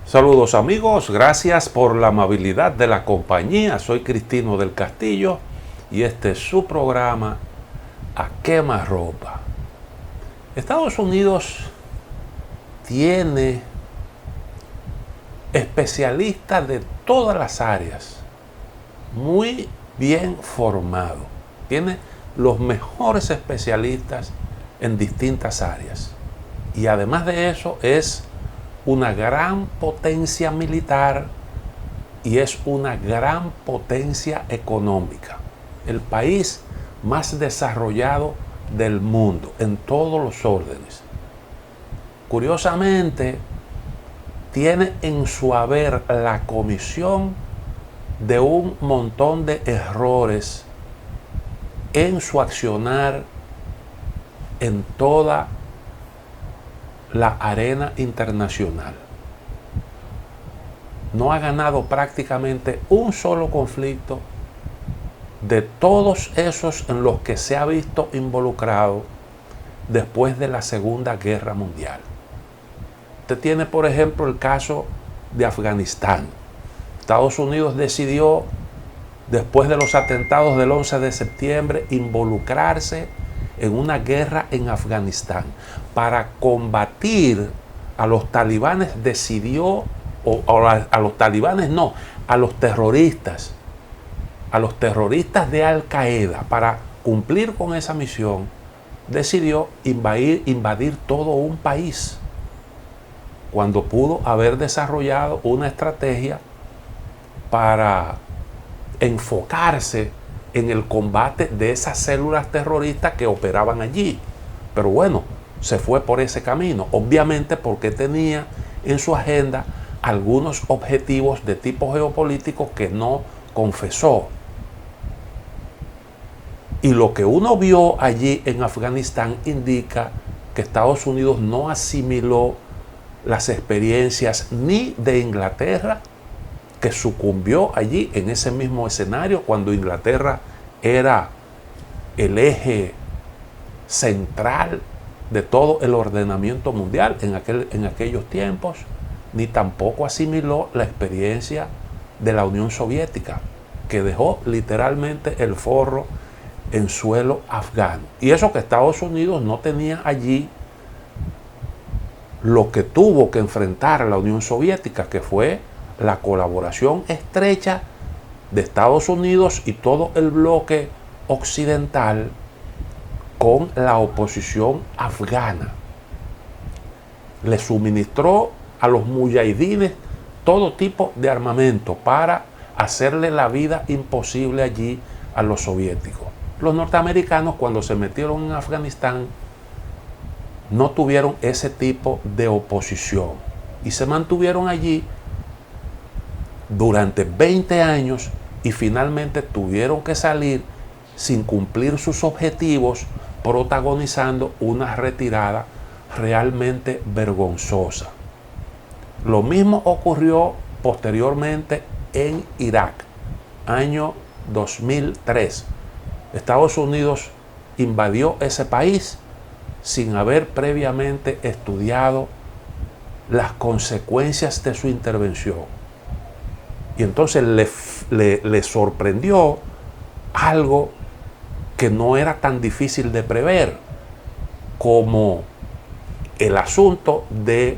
Saludos amigos, gracias por la amabilidad de la compañía. Soy Cristino del Castillo y este es su programa A Quemarropa. Estados Unidos tiene especialistas de todas las áreas, muy bien formados. Tiene los mejores especialistas en distintas áreas. Y además de eso es una gran potencia militar y es una gran potencia económica. El país más desarrollado del mundo en todos los órdenes. Curiosamente, tiene en su haber la comisión de un montón de errores en su accionar en toda la arena internacional. No ha ganado prácticamente un solo conflicto de todos esos en los que se ha visto involucrado después de la Segunda Guerra Mundial. Usted tiene, por ejemplo, el caso de Afganistán. Estados Unidos decidió, después de los atentados del 11 de septiembre, involucrarse en una guerra en Afganistán. Para combatir a los talibanes decidió, a los talibanes no, a los terroristas de Al Qaeda. Para cumplir con esa misión, decidió invadir todo un país, cuando pudo haber desarrollado una estrategia para enfocarse en el combate de esas células terroristas que operaban allí. Pero bueno, se fue por ese camino, obviamente porque tenía en su agenda algunos objetivos de tipo geopolítico que no confesó. Y lo que uno vio allí en Afganistán indica que Estados Unidos no asimiló las experiencias ni de Inglaterra, que sucumbió allí en ese mismo escenario cuando Inglaterra era el eje central de todo el ordenamiento mundial en aquellos tiempos, ni tampoco asimiló la experiencia de la Unión Soviética, que dejó literalmente el forro en suelo afgano. Y eso que Estados Unidos no tenía allí lo que tuvo que enfrentar la Unión Soviética, que fue la colaboración estrecha de Estados Unidos y todo el bloque occidental con la oposición afgana. Le suministró a los muyahidines todo tipo de armamento para hacerle la vida imposible allí a los soviéticos. Los norteamericanos, cuando se metieron en Afganistán, no tuvieron ese tipo de oposición y se mantuvieron allí durante 20 años y finalmente tuvieron que salir sin cumplir sus objetivos, protagonizando una retirada realmente vergonzosa. Lo mismo ocurrió posteriormente en Irak, año 2003. Estados Unidos invadió ese país sin haber previamente estudiado las consecuencias de su intervención. Y entonces le sorprendió algo que no era tan difícil de prever, como el asunto de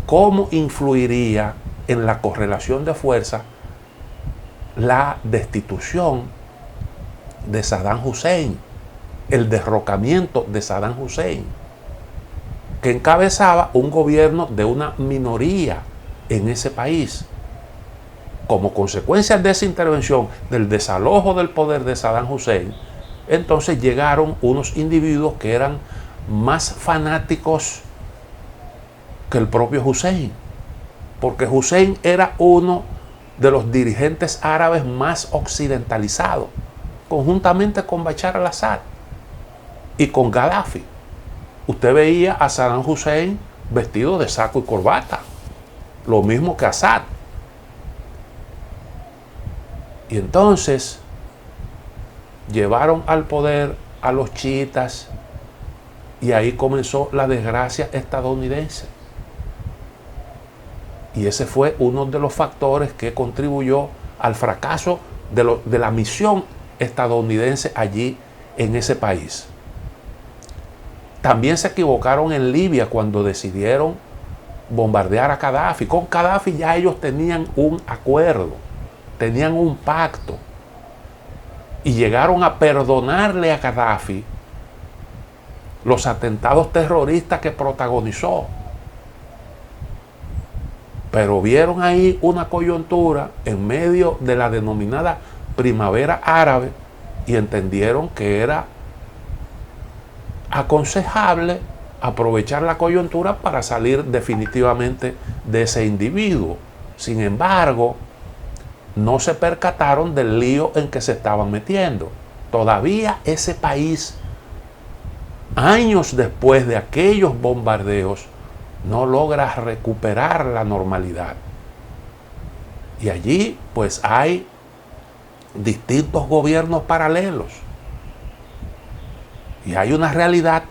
cómo influiría en la correlación de fuerza la destitución de Saddam Hussein, el derrocamiento de Saddam Hussein, que encabezaba un gobierno de una minoría en ese país. Como consecuencia de esa intervención, del desalojo del poder de Saddam Hussein, entonces llegaron unos individuos que eran más fanáticos que el propio Hussein, porque Hussein era uno de los dirigentes árabes más occidentalizados, conjuntamente con Bashar al-Assad y con Gaddafi. Usted veía a Saddam Hussein vestido de saco y corbata, lo mismo que Assad. Y entonces llevaron al poder a los chiitas y ahí comenzó la desgracia estadounidense. Y ese fue uno de los factores que contribuyó al fracaso de la misión estadounidense allí en ese país. También se equivocaron en Libia cuando decidieron bombardear a Gaddafi. Con Gaddafi ya ellos tenían un acuerdo, tenían un pacto, y llegaron a perdonarle a Gaddafi los atentados terroristas que protagonizó. Pero vieron ahí una coyuntura en medio de la denominada primavera árabe y entendieron que era aconsejable aprovechar la coyuntura para salir definitivamente de ese individuo. Sin embargo, no se percataron del lío en que se estaban metiendo. Todavía ese país, años después de aquellos bombardeos, no logra recuperar la normalidad. Y allí pues hay distintos gobiernos paralelos. Y hay una realidad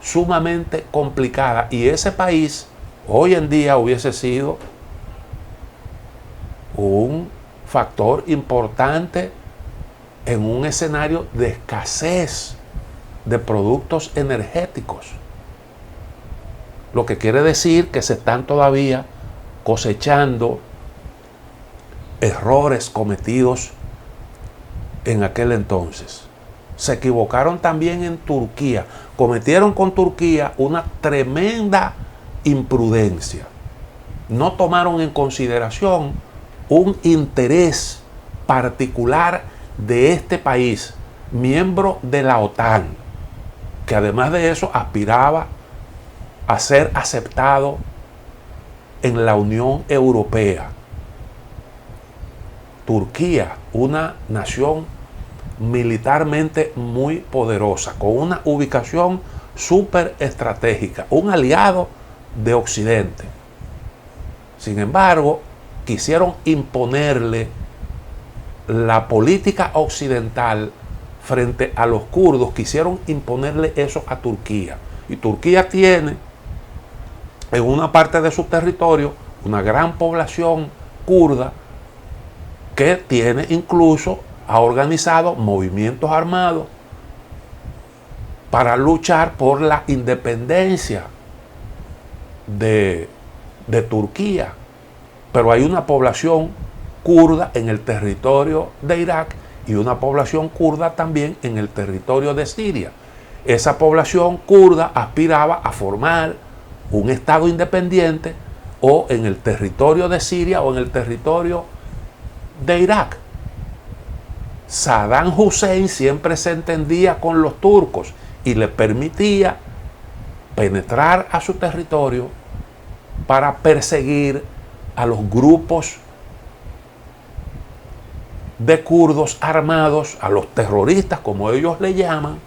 sumamente complicada. Y ese país hoy en día hubiese sido un factor importante en un escenario de escasez de productos energéticos. Lo que quiere decir que se están todavía cosechando errores cometidos en aquel entonces. Se equivocaron también en Turquía. Cometieron con Turquía una tremenda imprudencia. No tomaron en consideración un interés particular de este país, miembro de la OTAN, que además de eso aspiraba a ser aceptado en la Unión Europea. Turquía, una nación militarmente muy poderosa, con una ubicación súper estratégica, un aliado de Occidente. Sin embargo, quisieron imponerle la política occidental frente a los kurdos, quisieron imponerle eso a Turquía. Y Turquía tiene en una parte de su territorio una gran población kurda que tiene incluso, ha organizado movimientos armados para luchar por la independencia de Turquía. Pero hay una población kurda en el territorio de Irak y una población kurda también en el territorio de Siria. Esa población kurda aspiraba a formar un estado independiente o en el territorio de Siria o en el territorio de Irak. Saddam Hussein siempre se entendía con los turcos y le permitía penetrar a su territorio para perseguir a los grupos de kurdos armados, a los terroristas, como ellos le llaman,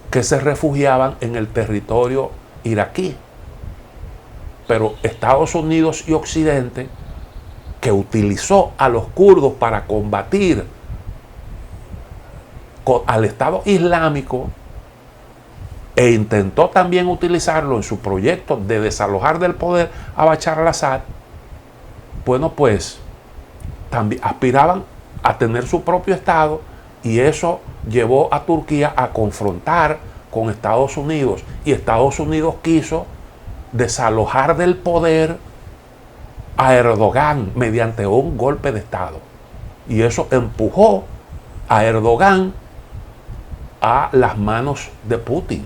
que se refugiaban en el territorio iraquí. Pero Estados Unidos y Occidente, que utilizó a los kurdos para combatir al Estado Islámico e intentó también utilizarlo en su proyecto de desalojar del poder a Bashar al-Assad, bueno, pues también aspiraban a tener su propio Estado, y eso llevó a Turquía a confrontar con Estados Unidos, y Estados Unidos quiso desalojar del poder a Erdogan mediante un golpe de Estado, y eso empujó a Erdogan a las manos de Putin.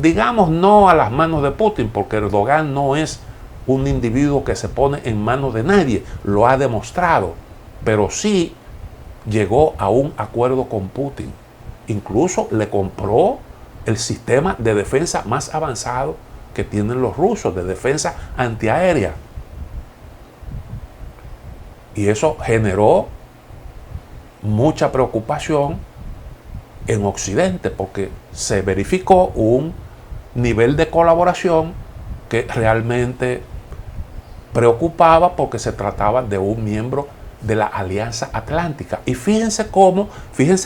Digamos no a las manos de Putin, porque Erdogan no es un individuo que se pone en manos de nadie, lo ha demostrado, pero sí llegó a un acuerdo con Putin. Incluso le compró el sistema de defensa más avanzado que tienen los rusos, de defensa antiaérea. Y eso generó mucha preocupación en Occidente, porque se verificó un nivel de colaboración que realmente preocupaba, porque se trataba de un miembro de la Alianza Atlántica. Y fíjense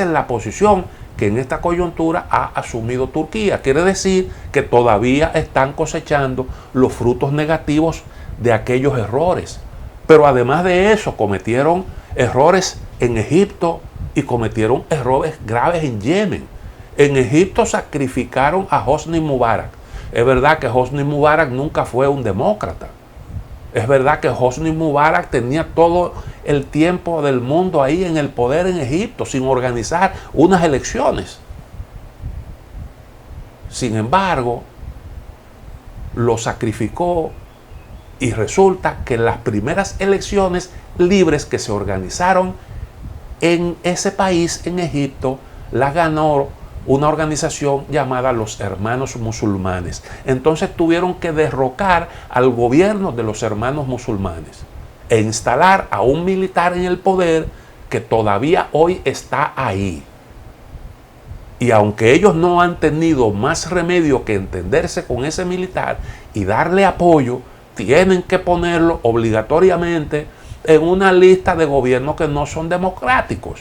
en la posición que en esta coyuntura ha asumido Turquía. Quiere decir que todavía están cosechando los frutos negativos de aquellos errores. Pero además de eso, cometieron errores en Egipto y cometieron errores graves en Yemen. En Egipto sacrificaron a Hosni Mubarak. Es verdad que Hosni Mubarak nunca fue un demócrata. Es verdad que Hosni Mubarak tenía todo el tiempo del mundo ahí en el poder en Egipto, sin organizar unas elecciones. Sin embargo, lo sacrificó y resulta que las primeras elecciones libres que se organizaron en ese país, en Egipto, las ganó una organización llamada los Hermanos Musulmanes. Entonces tuvieron que derrocar al gobierno de los Hermanos Musulmanes e instalar a un militar en el poder que todavía hoy está ahí. Y aunque ellos no han tenido más remedio que entenderse con ese militar y darle apoyo, tienen que ponerlo obligatoriamente en una lista de gobiernos que no son democráticos.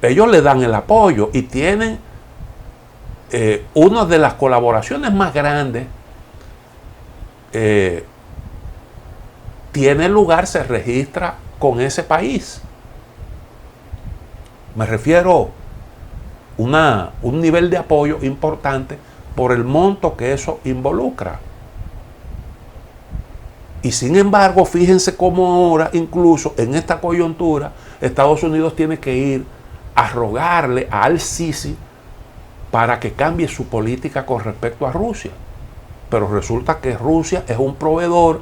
Ellos le dan el apoyo y tienen una de las colaboraciones más grandes. Tiene lugar, se registra con ese país. Me refiero a un nivel de apoyo importante por el monto que eso involucra. Y sin embargo, fíjense cómo ahora, incluso en esta coyuntura, Estados Unidos tiene que ir a rogarle a Al-Sisi para que cambie su política con respecto a Rusia. Pero resulta que Rusia es un proveedor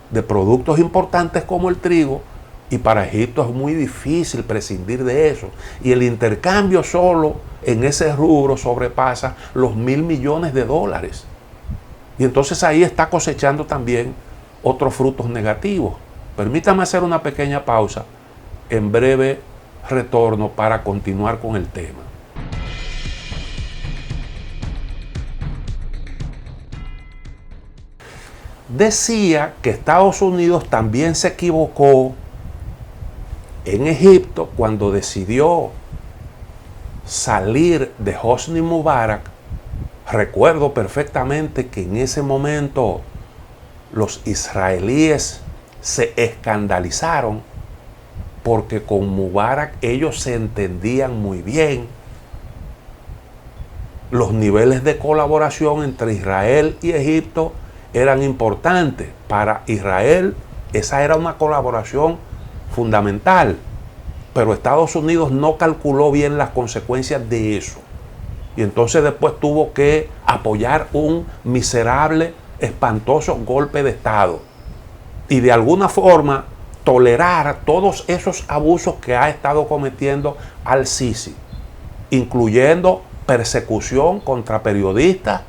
de productos importantes como el trigo y para Egipto es muy difícil prescindir de eso. Y el intercambio solo en ese rubro sobrepasa los $1.000 millones. Y entonces ahí está cosechando también otros frutos negativos. Permítame hacer una pequeña pausa. En breve retorno para continuar con el tema. Decía que Estados Unidos también se equivocó en Egipto cuando decidió salir de Hosni Mubarak. Recuerdo perfectamente que en ese momento los israelíes se escandalizaron porque con Mubarak ellos se entendían muy bien. Los niveles de colaboración entre Israel y Egipto eran importantes. Para Israel esa era una colaboración fundamental, pero Estados Unidos no calculó bien las consecuencias de eso. Y entonces después tuvo que apoyar un miserable, espantoso golpe de Estado. Y de alguna forma tolerar todos esos abusos que ha estado cometiendo Al-Sisi, incluyendo persecución contra periodistas,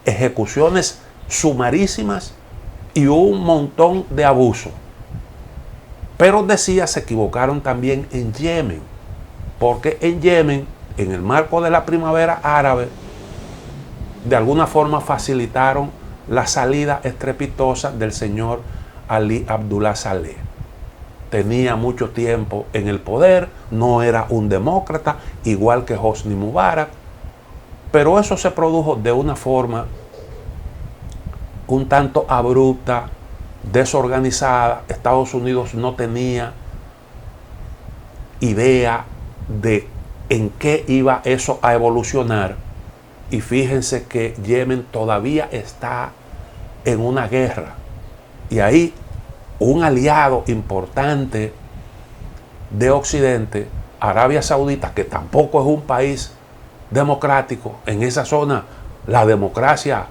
ejecuciones sumarísimas y un montón de abusos. Pero decía, se equivocaron también en Yemen, porque en Yemen, en el marco de la primavera árabe, de alguna forma facilitaron la salida estrepitosa del señor Ali Abdullah Saleh. Tenía mucho tiempo en el poder, no era un demócrata, igual que Hosni Mubarak, pero eso se produjo de una forma un tanto abrupta, desorganizada. Estados Unidos no tenía idea de en qué iba eso a evolucionar. Y fíjense que Yemen todavía está en una guerra. Y ahí un aliado importante de Occidente, Arabia Saudita, que tampoco es un país democrático, en esa zona la democracia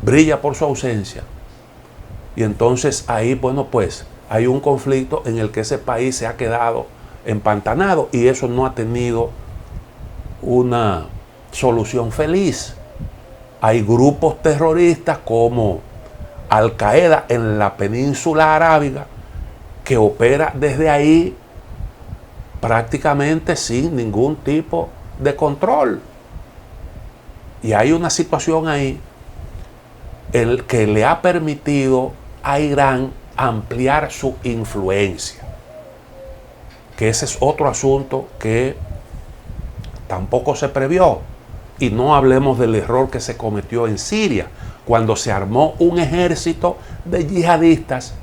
brilla por su ausencia. Y entonces ahí, bueno, pues hay un conflicto en el que ese país se ha quedado empantanado y eso no ha tenido una solución feliz. Hay grupos terroristas como Al-Qaeda en la península arábiga que opera desde ahí prácticamente sin ningún tipo de control. Y hay una situación ahí en que le ha permitido a Irán ampliar su influencia. Que ese es otro asunto que tampoco se previó. Y no hablemos del error que se cometió en Siria, cuando se armó un ejército de yihadistas,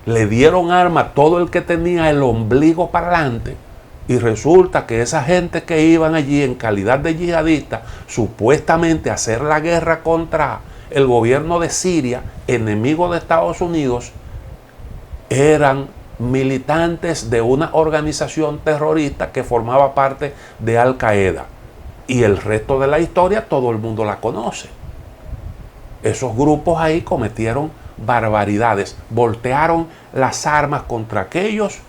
le dieron arma a todo el que tenía el ombligo para adelante, y resulta que esa gente que iban allí en calidad de yihadistas, supuestamente a hacer la guerra contra el gobierno de Siria, enemigo de Estados Unidos, eran militantes de una organización terrorista que formaba parte de Al Qaeda. Y el resto de la historia todo el mundo la conoce. Esos grupos ahí cometieron barbaridades, voltearon las armas contra aquellos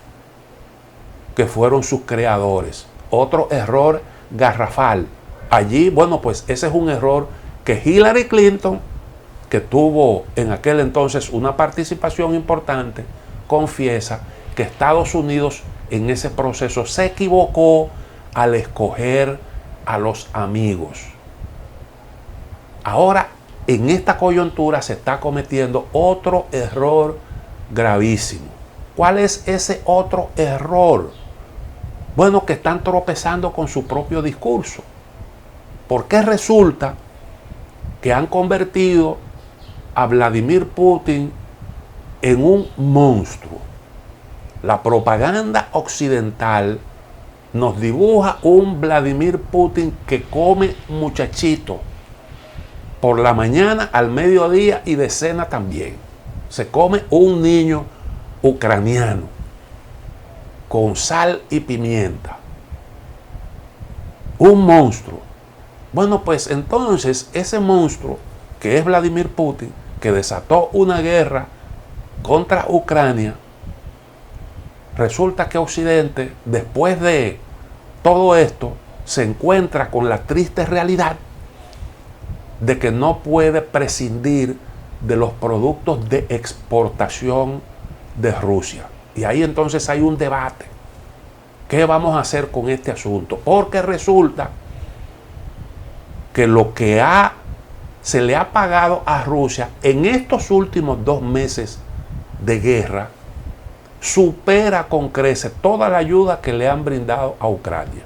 que fueron sus creadores. Otro error garrafal. Allí, bueno, pues ese es un error que Hillary Clinton, que tuvo en aquel entonces una participación importante, confiesa que Estados Unidos en ese proceso se equivocó al escoger a los amigos. Ahora, en esta coyuntura se está cometiendo otro error gravísimo. ¿Cuál es ese otro error? Bueno, que están tropezando con su propio discurso. Porque resulta que han convertido a Vladimir Putin en un monstruo. La propaganda occidental nos dibuja un Vladimir Putin que come muchachito por la mañana, al mediodía y de cena también. Se come un niño ucraniano con sal y pimienta. Un monstruo. Bueno, pues entonces ese monstruo que es Vladimir Putin, que desató una guerra contra Ucrania, resulta que Occidente, después de todo esto, se encuentra con la triste realidad de que no puede prescindir de los productos de exportación de Rusia. Y ahí entonces hay un debate. ¿Qué vamos a hacer con este asunto? Porque resulta que lo que se le ha pagado a Rusia en estos últimos 2 meses de guerra supera con creces toda la ayuda que le han brindado a Ucrania.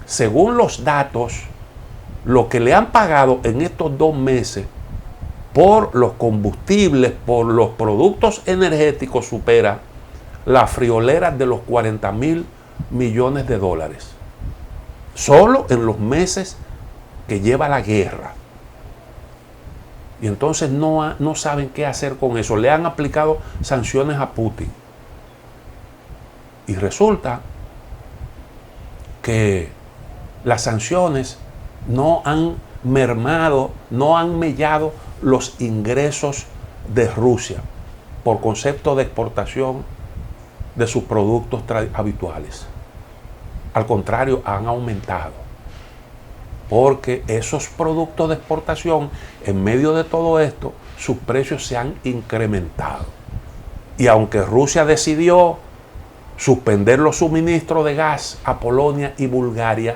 Según los datos, lo que le han pagado en estos 2 meses por los combustibles, por los productos energéticos, supera la friolera de los 40.000 millones de dólares. Solo en los meses que lleva la guerra. Y entonces no saben qué hacer con eso. Le han aplicado sanciones a Putin. Y resulta que las sanciones no han mermado, no han mellado los ingresos de Rusia por concepto de exportación de sus productos habituales. Al contrario, han aumentado. Porque esos productos de exportación, en medio de todo esto, sus precios se han incrementado. Y aunque Rusia decidió suspender los suministros de gas a Polonia y Bulgaria,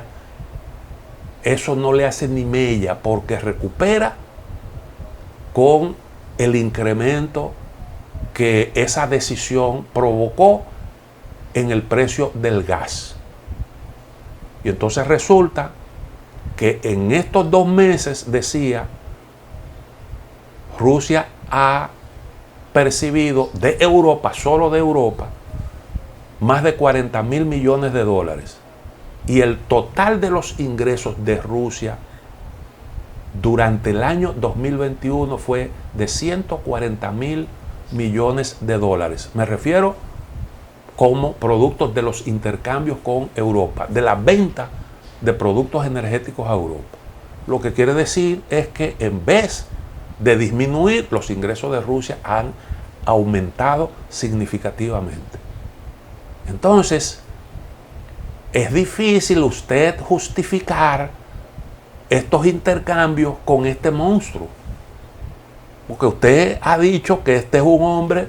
eso no le hace ni mella, porque recupera con el incremento que esa decisión provocó en el precio del gas. Y entonces resulta que en estos 2 meses, decía, Rusia ha percibido de Europa, solo de Europa, más de 40.000 millones de dólares. Y el total de los ingresos de Rusia durante el año 2021 fue de 140.000 millones de dólares. Me refiero como productos de los intercambios con Europa, de la venta de productos energéticos a Europa. Lo que quiere decir es que en vez de disminuir, los ingresos de Rusia han aumentado significativamente. Entonces, es difícil usted justificar estos intercambios con este monstruo. Porque usted ha dicho que este es un hombre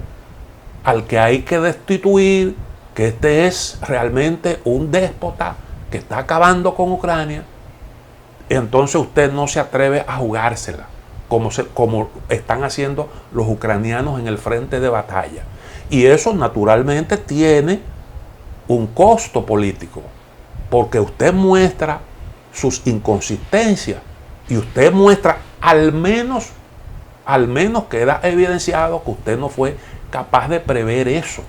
al que hay que destituir, que este es realmente un déspota que está acabando con Ucrania. Entonces usted no se atreve a jugársela, como están haciendo los ucranianos en el frente de batalla. Y eso naturalmente tiene un costo político. porque usted muestra sus inconsistencias y usted muestra al menos queda evidenciado que usted no fue capaz de prever eso.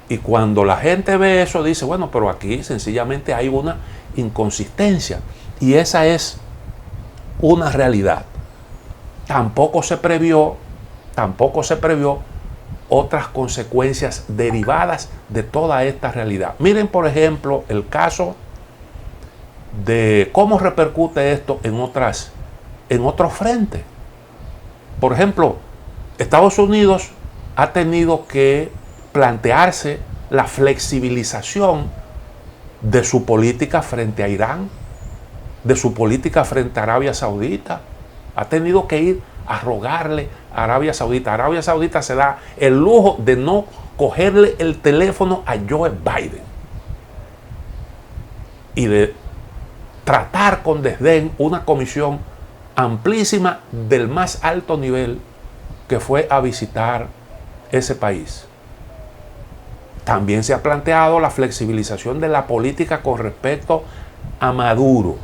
Y cuando la gente ve eso, dice, bueno, pero aquí sencillamente hay una inconsistencia. Y esa es una realidad. Tampoco se previó otras consecuencias derivadas de toda esta realidad. Miren, por ejemplo, el caso de cómo repercute esto en otros frentes. Por ejemplo, Estados Unidos ha tenido que plantearse la flexibilización de su política frente a Irán, de su política frente a Arabia Saudita. Ha tenido que ir a rogarle a Arabia Saudita. Arabia Saudita se da el lujo de no cogerle el teléfono a Joe Biden y de tratar con desdén una comisión amplísima del más alto nivel que fue a visitar ese país. También se ha planteado la flexibilización de la política con respecto a Maduro.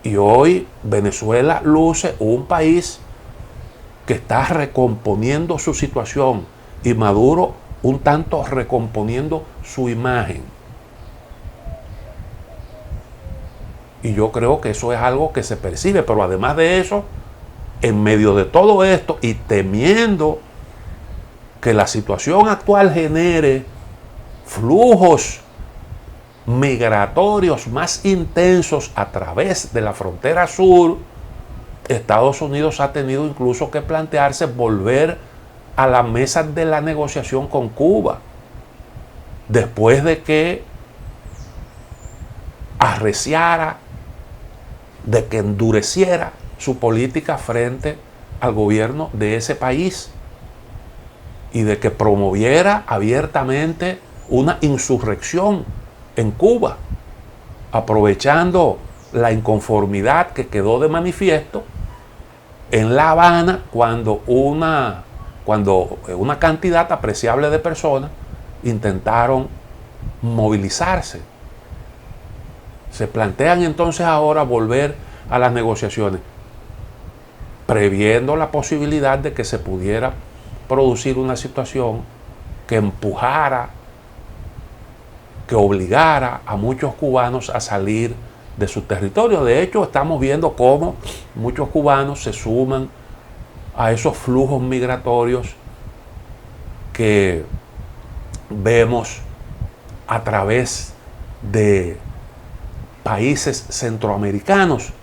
Y hoy Venezuela luce un país que está recomponiendo su situación y Maduro un tanto recomponiendo su imagen. Y yo creo que eso es algo que se percibe, pero además de eso, en medio de todo esto y temiendo que la situación actual genere flujos migratorios más intensos a través de la frontera sur, Estados Unidos ha tenido incluso que plantearse volver a la mesa de la negociación con Cuba, después de que arreciara, de que endureciera su política frente al gobierno de ese país y de que promoviera abiertamente una insurrección en Cuba, aprovechando la inconformidad que quedó de manifiesto en La Habana cuando una cantidad apreciable de personas intentaron movilizarse. Se plantean entonces ahora volver a las negociaciones, previendo la posibilidad de que se pudiera producir una situación que empujara, que obligara a muchos cubanos a salir de su territorio. De hecho, estamos viendo cómo muchos cubanos se suman a esos flujos migratorios que vemos a través de países centroamericanos,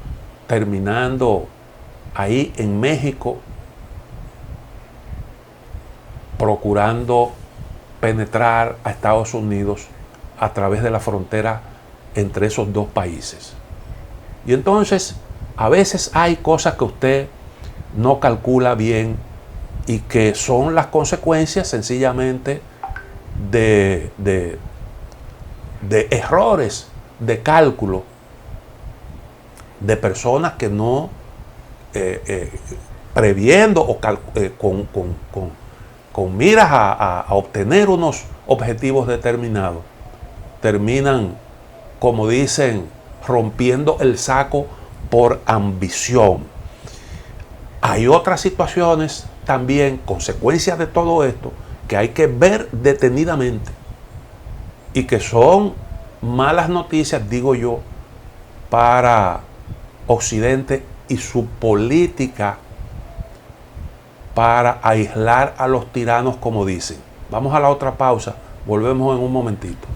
terminando ahí en México, procurando penetrar a Estados Unidos a través de la frontera entre esos dos países. Y entonces, a veces hay cosas que usted no calcula bien y que son las consecuencias sencillamente de errores de cálculo de personas que no previendo o con miras a obtener unos objetivos determinados, terminan, como dicen, rompiendo el saco por ambición. Hay otras situaciones también, consecuencias de todo esto, que hay que ver detenidamente y que son malas noticias, digo yo, para Occidente y su política para aislar a los tiranos, como dicen. Vamos a la otra pausa, volvemos en un momentito.